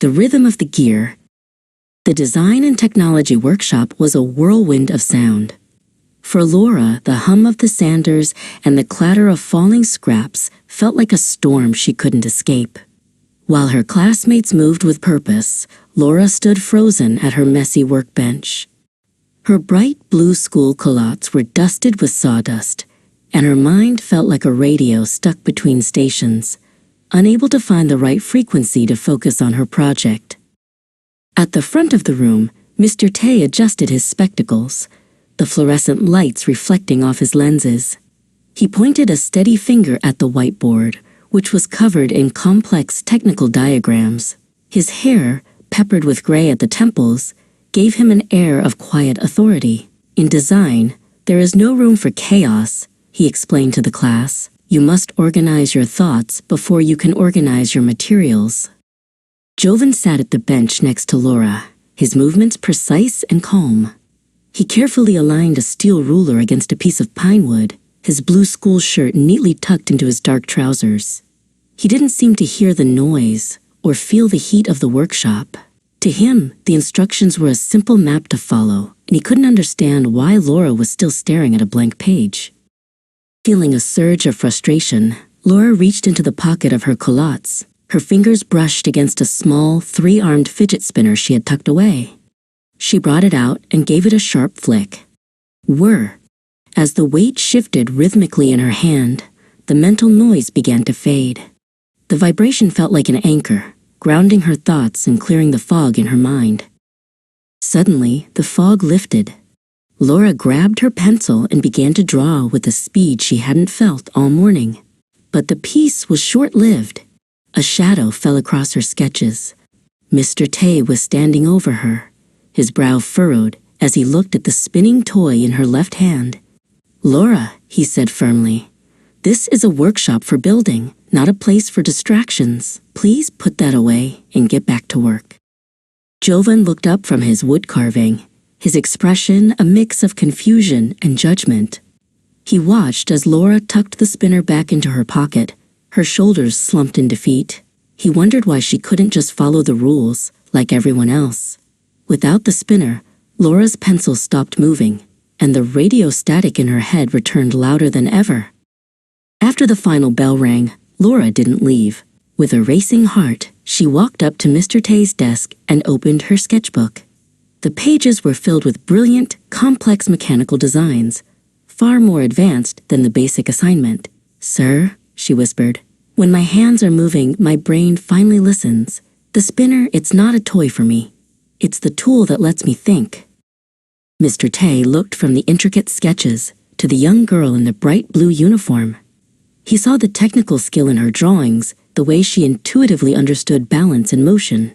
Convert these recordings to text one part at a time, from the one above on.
the rhythm of the gear. The design and technology workshop was a whirlwind of sound. For Laura, the hum of the sanders and the clatter of falling scraps felt like a storm she couldn't escape. While her classmates moved with purpose, Laura stood frozen at her messy workbench. Her bright blue school culottes were dusted with sawdust, and her mind felt like a radio stuck between stations, unable to find the right frequency to focus on her project. At the front of the room, Mr. Tay adjusted his spectacles, the fluorescent lights reflecting off his lenses. He pointed a steady finger at the whiteboard, which was covered in complex technical diagrams. His hair, peppered with gray at the temples, gave him an air of quiet authority. In design, there is no room for chaos, he explained to the class. You must organize your thoughts before you can organize your materials. Jovan sat at the bench next to Laura, his movements precise and calm. He carefully aligned a steel ruler against a piece of pine wood, his blue school shirt neatly tucked into his dark trousers. He didn't seem to hear the noise or feel the heat of the workshop. To him, the instructions were a simple map to follow, and he couldn't understand why Laura was still staring at a blank page. Feeling a surge of frustration, Laura reached into the pocket of her culottes. Her fingers brushed against a small, three-armed fidget spinner she had tucked away. She brought it out and gave it a sharp flick. Whir! As the weight shifted rhythmically in her hand, the mental noise began to fade. The vibration felt like an anchor, grounding her thoughts and clearing the fog in her mind. Suddenly, the fog lifted. Laura grabbed her pencil and began to draw with a speed she hadn't felt all morning. But the piece was short-lived. A shadow fell across her sketches. Mr. Tay was standing over her, his brow furrowed as he looked at the spinning toy in her left hand. "Laura," he said firmly, "this is a workshop for building, not a place for distractions. Please put that away and get back to work." Jovan looked up from his wood carving, his expression a mix of confusion and judgment. He watched as Laura tucked the spinner back into her pocket, her shoulders slumped in defeat. He wondered why she couldn't just follow the rules, like everyone else. Without the spinner, Laura's pencil stopped moving, and the radio static in her head returned louder than ever. After the final bell rang, Laura didn't leave. With a racing heart, she walked up to Mr. Tay's desk and opened her sketchbook. The pages were filled with brilliant, complex mechanical designs, far more advanced than the basic assignment. "Sir," she whispered, "when my hands are moving, my brain finally listens. The spinner, it's not a toy for me. It's the tool that lets me think." Mr. Tay looked from the intricate sketches to the young girl in the bright blue uniform. He saw the technical skill in her drawings, the way she intuitively understood balance and motion.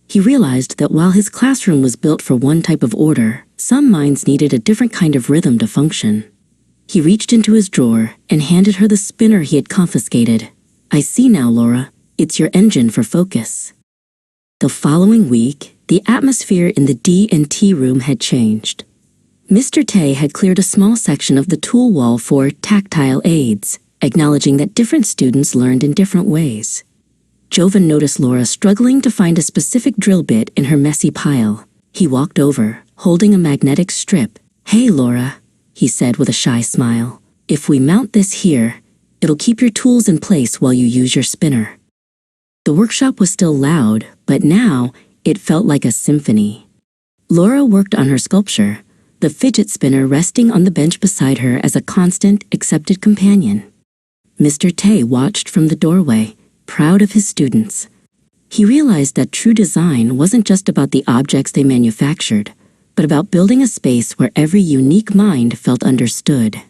He realized that while his classroom was built for one type of order, some minds needed a different kind of rhythm to function. He reached into his drawer and handed her the spinner he had confiscated. "I see now, Laura. It's your engine for focus." The following week, the atmosphere in the D&T room had changed. Mr. Tay had cleared a small section of the tool wall for tactile aids, acknowledging that different students learned in different ways. Jovan noticed Laura struggling to find a specific drill bit in her messy pile. He walked over, holding a magnetic strip. "Hey, Laura," he said with a shy smile. "If we mount this here, it'll keep your tools in place while you use your spinner." The workshop was still loud, but now it felt like a symphony. Laura worked on her sculpture, the fidget spinner resting on the bench beside her as a constant, accepted companion. Mr. Tay watched from the doorway, proud of his students. He realized that true design wasn't just about the objects they manufactured, but about building a space where every unique mind felt understood.